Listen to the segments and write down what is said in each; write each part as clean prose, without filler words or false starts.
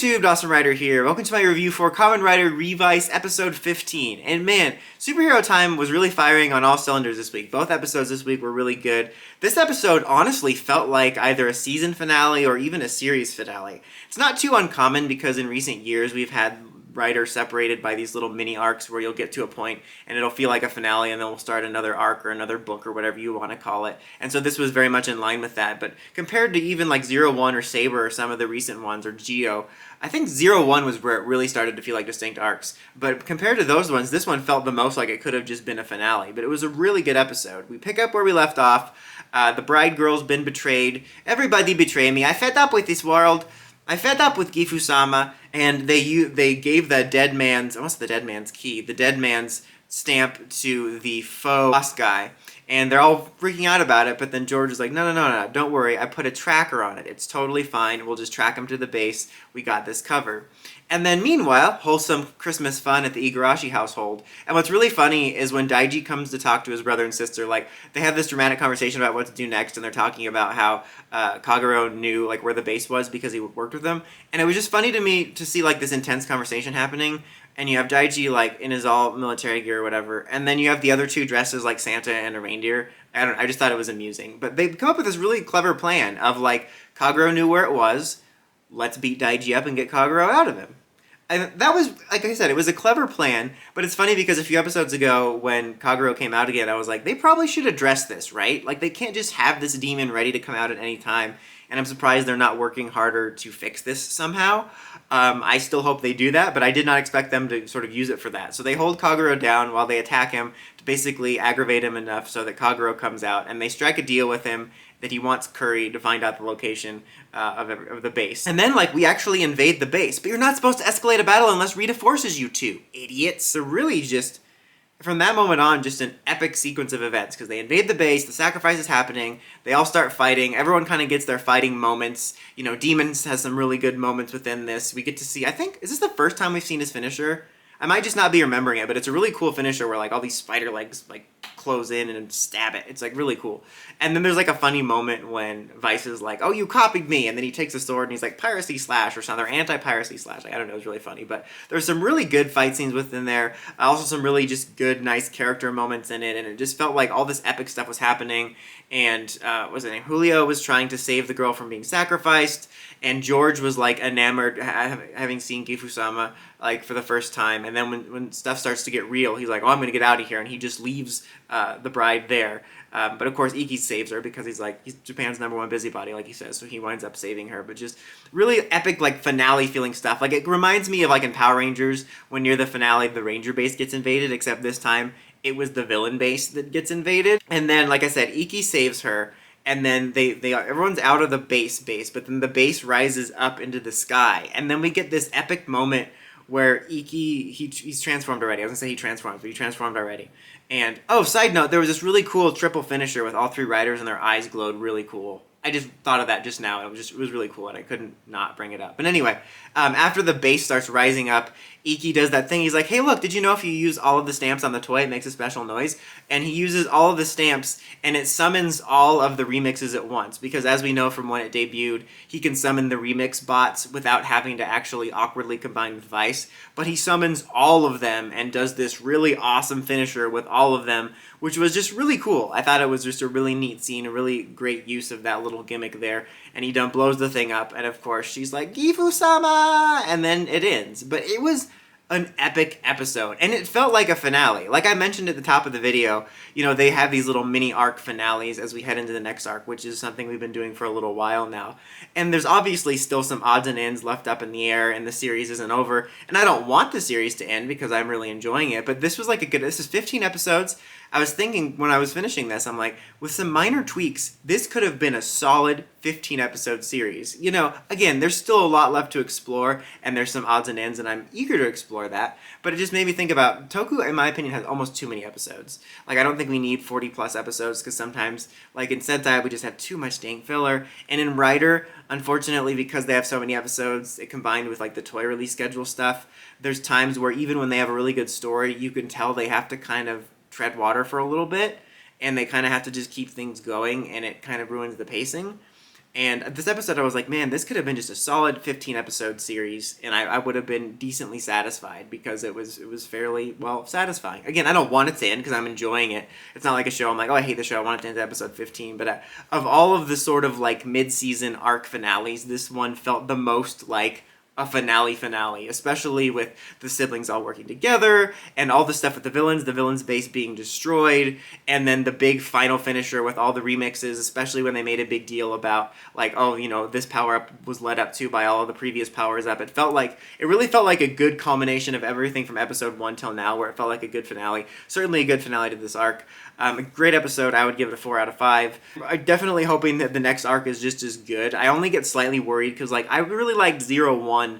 YouTube, Dawson Rider here. Welcome to my review for Kamen Rider Revice episode 15. And man, superhero time was really firing on all cylinders this week. Both episodes this week were really good. This episode honestly felt like either a season finale or even a series finale. It's not too uncommon because in recent years we've had Rider separated by these little mini arcs where you'll get to a point and it'll feel like a finale and then we'll start another arc or another book or whatever you want to call it. And so this was very much in line with that. But compared to even like 01 or Saber or some of the recent ones or Geo, I think 01 was where it really started to feel like distinct arcs. But compared to those ones, this one felt the most like it could have just been a finale. But it was a really good episode. We pick up where we left off. The bride girl's been betrayed. Everybody betrayed me. I fed up with this world. I fed up with Gifu-sama, and they gave the dead man's, what's the dead man's key? The dead man's stamp to the faux boss guy, and they're all freaking out about it, but then George is like, no, don't worry, I put a tracker on it. It's totally fine. We'll just track him to the base. We got this covered. And then meanwhile, wholesome Christmas fun at the Igarashi household. And what's really funny is when Daiji comes to talk to his brother and sister, like, they have this dramatic conversation about what to do next, and they're talking about how Kagero knew, like, where the base was because he worked with them. And it was just funny to me to see, like, this intense conversation happening, and you have Daiji, like, in his all military gear or whatever, and then you have the other two dressed as, like, Santa and a reindeer. I just thought it was amusing. But they come up with this really clever plan of, like, Kagero knew where it was, let's beat Daiji up and get Kagero out of him. And that was, like I said, it was a clever plan, but it's funny because a few episodes ago when Kagero came out again, I was like, they probably should address this, right? Like, they can't just have this demon ready to come out at any time, and I'm surprised they're not working harder to fix this somehow. I still hope they do that, but I did not expect them to sort of use it for that. So they hold Kagero down while they attack him to basically aggravate him enough so that Kagero comes out, and they strike a deal with him that he wants Curry to find out the location of the base. And then, like, we actually invade the base. But you're not supposed to escalate a battle unless Rita forces you to, idiots. So really just, from that moment on, just an epic sequence of events. Because they invade the base, the sacrifice is happening, they all start fighting, everyone kind of gets their fighting moments. You know, Demons has some really good moments within this. We get to see, I think, is this the first time we've seen his finisher? I might just not be remembering it, but it's a really cool finisher where, like, all these spider legs, like, close in and stab it. It's, like, really cool. And then there's, like, a funny moment when Vice is like, oh, you copied me, and then he takes a sword and he's like, piracy slash or something, or anti-piracy slash. Like, I don't know, it was really funny, but there's some really good fight scenes within there. Also some really just good, nice character moments in it, and it just felt like all this epic stuff was happening, and, what's his name? Julio was trying to save the girl from being sacrificed, and George was, like, enamored, having seen Gifu-sama, like, for the first time, and then when stuff starts to get real, he's like, oh, I'm gonna get out of here, and he just leaves the bride there. But of course, Iki saves her because he's Japan's #1 busybody, like he says, so he winds up saving her. But just really epic, like, finale feeling stuff. Like, it reminds me of, like, in Power Rangers, when near the finale, the Ranger base gets invaded, except this time, it was the villain base that gets invaded. And then, like I said, Iki saves her, and then everyone's out of the base, but then the base rises up into the sky. And then we get this epic moment where Iki, he's transformed already. I was gonna say he transformed, but he transformed already. And, oh, side note, there was this really cool triple finisher with all three riders and their eyes glowed really cool. I just thought of that just now. It was really cool, and I couldn't not bring it up. But anyway, after the base starts rising up, Iki does that thing. He's like, hey, look, did you know if you use all of the stamps on the toy, it makes a special noise? And he uses all of the stamps, and it summons all of the remixes at once. Because as we know from when it debuted, he can summon the remix bots without having to actually awkwardly combine with Vice. But he summons all of them and does this really awesome finisher with all of them, which was just really cool. I thought it was just a really neat scene, a really great use of that little gimmick there. And he done blows the thing up, and of course she's like, Gifu-sama! And then it ends. But it was an epic episode, and it felt like a finale. Like I mentioned at the top of the video, you know, they have these little mini arc finales as we head into the next arc, which is something we've been doing for a little while now. And there's obviously still some odds and ends left up in the air, and the series isn't over. And I don't want the series to end because I'm really enjoying it, but this was like this is 15 episodes. I was thinking when I was finishing this, I'm like, with some minor tweaks, this could have been a solid 15-episode series. You know, again, there's still a lot left to explore, and there's some odds and ends, and I'm eager to explore that. But it just made me think about, Toku, in my opinion, has almost too many episodes. Like, I don't think we need 40-plus episodes, because sometimes, like in Sentai, we just have too much dang filler. And in Rider, unfortunately, because they have so many episodes, it combined with, like, the toy release schedule stuff, there's times where even when they have a really good story, you can tell they have to kind of tread water for a little bit, and they kind of have to just keep things going, and it kind of ruins the pacing. And this episode, I was like, man, this could have been just a solid 15 episode series, and I would have been decently satisfied because it was fairly well satisfying. Again, I don't want it to end because I'm enjoying it. It's not like a show I'm like, oh, I hate the show, I want it to end at episode 15. But of all of the sort of like mid-season arc finales, this one felt the most like a finale, especially with the siblings all working together and all the stuff with the villains base being destroyed, and then the big final finisher with all the remixes, especially when they made a big deal about like, oh, you know, this power up was led up to by all of the previous powers up. It really felt like a good culmination of everything from episode 1 till now, where it felt like a good finale. Certainly a good finale to this arc. A great episode. I would give it a 4 out of 5. I'm definitely hoping that the next arc is just as good. I only get slightly worried because like I really liked 01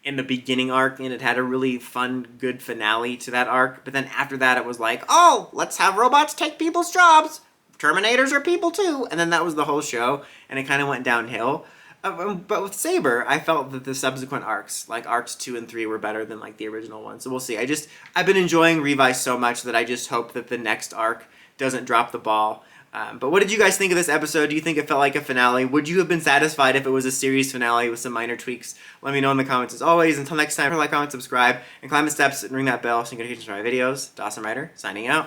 in the beginning arc, and it had a really fun, good finale to that arc. But then after that, it was like, oh, let's have robots take people's jobs. Terminators are people too. And then that was the whole show, and it kind of went downhill. But with Saber, I felt that the subsequent arcs, like arcs 2 and 3, were better than like the original one. So we'll see. I've been enjoying Revice so much that I just hope that the next arc doesn't drop the ball. But what did you guys think of this episode? Do you think it felt like a finale? Would you have been satisfied if it was a series finale with some minor tweaks? Let me know in the comments as always. Until next time, like, comment, subscribe, and climb the steps and ring that bell so you can get notifications for my videos. Dawson Rider, signing out.